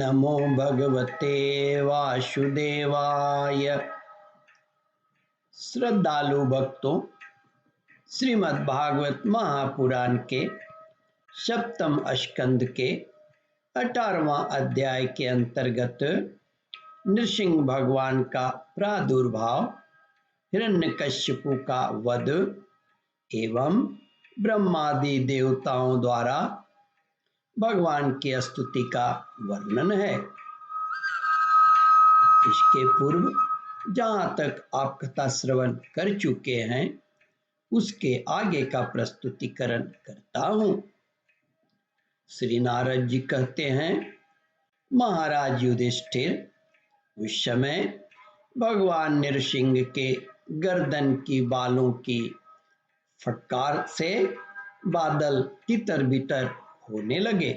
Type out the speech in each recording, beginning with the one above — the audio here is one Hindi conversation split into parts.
नमो भगवते वासुदेवाय। श्रद्धालु भक्तों, श्रीमद् भागवत महापुराण के सप्तम स्कंद के 18वां अध्याय के अंतर्गत नृसिंह भगवान का प्रादुर्भाव, हिरण्यकश्यपु का वध एवं ब्रह्मादि देवताओं द्वारा भगवान की स्तुति का वर्णन है। इसके पूर्व जहाँ तक आप कथा श्रवण कर चुके हैं उसके आगे का प्रस्तुतिकरण करता हूँ। श्री नारद जी कहते हैं, महाराज युधिष्ठिर, उस समय भगवान नृसिंह के गर्दन की बालों की फटकार से बादल तितर बितर होने लगे।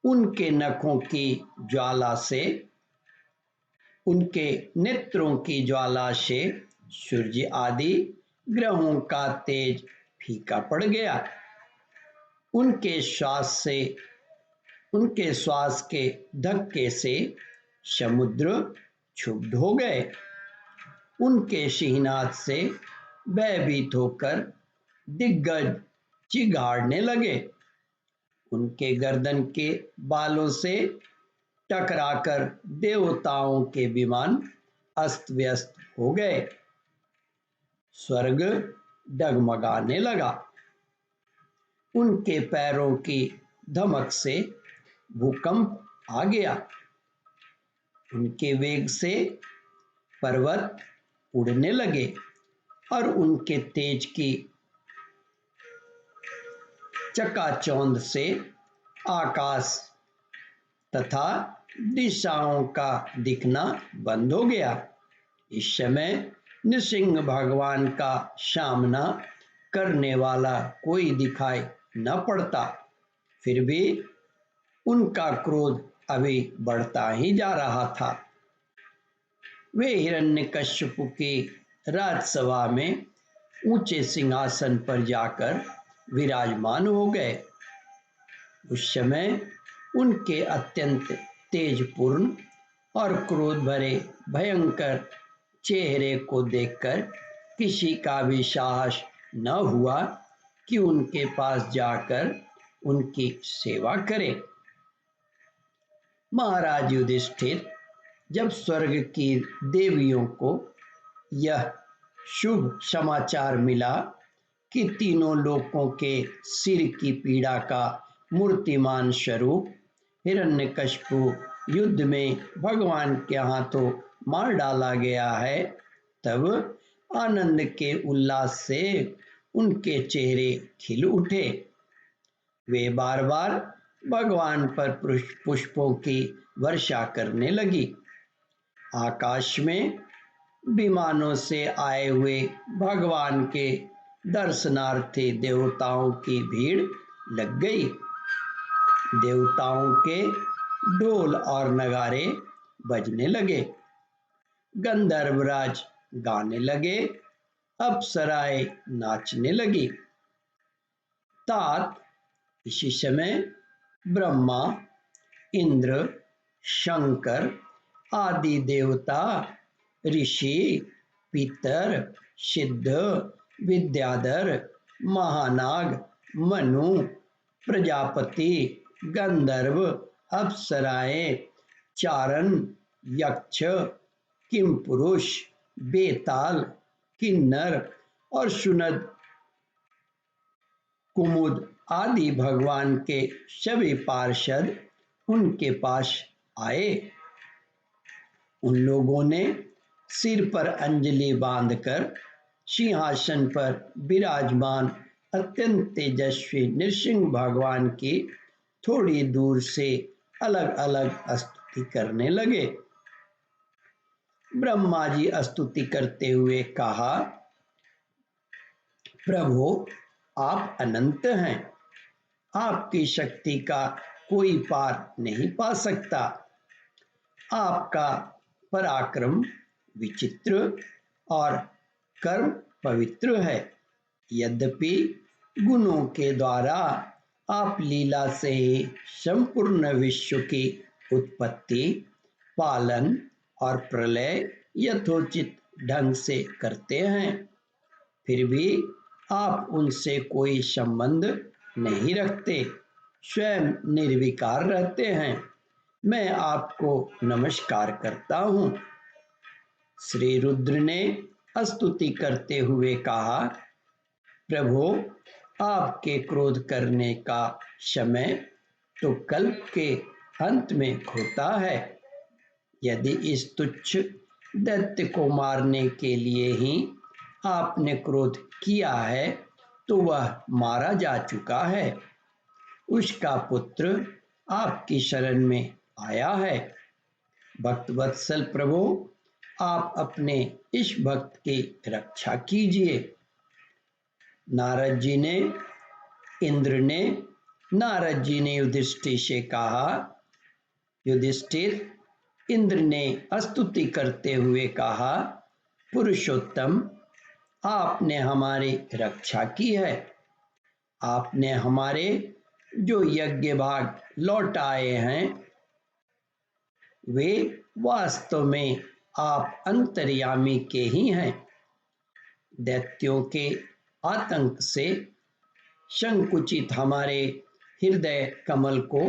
उनके नखों की ज्वाला से, उनके नेत्रों की ज्वाला से सूर्य आदि ग्रहों का तेज फीका पड़ गया। उनके श्वास के धक्के से समुद्र क्षुब्ध हो गए। उनके सिंहनाद से भयभीत होकर दिग्गज चिघाड़ने लगे। उनके गर्दन के बालों से टकराकर देवताओं के विमान अस्त व्यस्त हो गए। स्वर्ग डगमगाने लगा। उनके पैरों की धमक से भूकंप आ गया। उनके वेग से पर्वत उड़ने लगे और उनके तेज की चकाचौंध से आकाश तथा दिशाओं का दिखना बंद हो गया। इस समय नृसिंह भगवान का सामना करने वाला कोई दिखाई न पड़ता। फिर भी उनका क्रोध अभी बढ़ता ही जा रहा था। वे हिरण्यकश्यपु की राजसभा में ऊंचे सिंहासन पर जाकर विराजमान हो गए। उस समय उनके अत्यंत तेजपूर्ण और क्रोध भरे भयंकर चेहरे को देखकर किसी का भी साहस न हुआ कि उनके पास जाकर उनकी सेवा करे। महाराज युधिष्ठिर, जब स्वर्ग की देवियों को यह शुभ समाचार मिला कि तीनों लोकों के सिर की पीड़ा का मूर्तिमान स्वरूप हिरण्यकश्यपु युद्ध में भगवान के हाथों मार डाला गया है, तब आनंद के उल्लास से उनके चेहरे खिल उठे। वे बार बार भगवान पर पुष्पों की वर्षा करने लगी। आकाश में विमानों से आए हुए भगवान के दर्शनार्थी देवताओं की भीड़ लग गई। देवताओं के ढोल और नगारे बजने लगे। गंधर्वराज गाने लगे। अप्सराएं नाचने लगी। तात इसी समय ब्रह्मा, इंद्र, शंकर आदि देवता, ऋषि, पितर, सिद्ध, विद्याधर, महानाग, मनु, प्रजापति, गंधर्व, अप्सराएं, चारण, यक्ष, किमपुरुष, बेताल, किन्नर और सुनद, कुमुद आदि भगवान के सभी पार्षद उनके पास आए। उन लोगों ने सिर पर अंजलि बांधकर सिंहासन पर विराजमान अत्यंत तेजस्वी नृसिंह भगवान की थोड़ी दूर से अलग अलग स्तुति करने लगे। ब्रह्मा जी स्तुति करते हुए कहा, प्रभु, आप अनंत हैं। आपकी शक्ति का कोई पार नहीं पा सकता। आपका पराक्रम विचित्र और कर्म पवित्र है। यद्यपि गुणों के द्वारा आप लीला से ही संपूर्ण विश्व की उत्पत्ति, पालन और प्रलय यथोचित ढंग से करते हैं, फिर भी आप उनसे कोई संबंध नहीं रखते, स्वयं निर्विकार रहते हैं। मैं आपको नमस्कार करता हूँ। श्री रुद्र ने स्तुति करते हुए कहा, प्रभु, आपके क्रोध करने का समय तो कल्प के अंत में होता है। यदि इस तुच्छ दैत्य को मारने के लिए ही आपने क्रोध किया है तो वह मारा जा चुका है। उसका पुत्र आपकी शरण में आया है। भक्तवत्सल प्रभु, आप अपने इस भक्त की रक्षा कीजिए। नारद जी ने युधिष्ठिर से कहा, युधिष्ठिर, इंद्र ने स्तुति करते हुए कहा, पुरुषोत्तम, आपने हमारी रक्षा की है। आपने हमारे जो यज्ञ भाग लौटाए हैं वे वास्तव में आप अंतर्यामी के ही हैं। दैत्यों के आतंक से संकुचित हमारे हृदय कमल को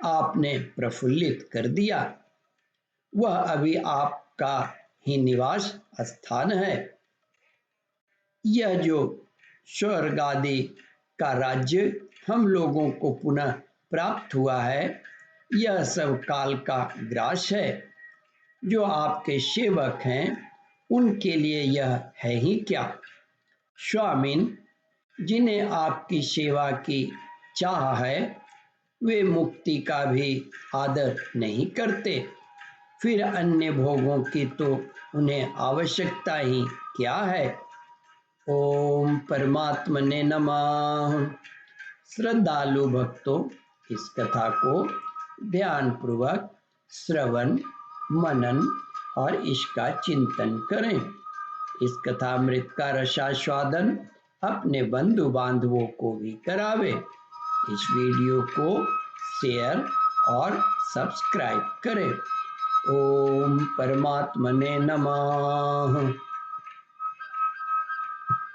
आपने प्रफुल्लित कर दिया। वह अभी आपका ही निवास स्थान है। यह जो स्वर्ग आदि का राज्य हम लोगों को पुनः प्राप्त हुआ है, यह सब काल का ग्रास है। जो आपके सेवक हैं उनके लिए यह है ही क्या। स्वामिन, जिन्हें आपकी सेवा की चाह है वे मुक्ति का भी आदर नहीं करते, फिर अन्य भोगों की तो उन्हें आवश्यकता ही क्या है। ओम परमात्मने नमः। श्रद्धालु भक्तों, इस कथा को ध्यान पूर्वक श्रवण, मनन और इसका चिंतन करें। इस कथामृत का रसास्वादन अपने बंधु बांधवों को भी करावे। इस वीडियो को शेयर और सब्सक्राइब करें। ओम परमात्मने नमः।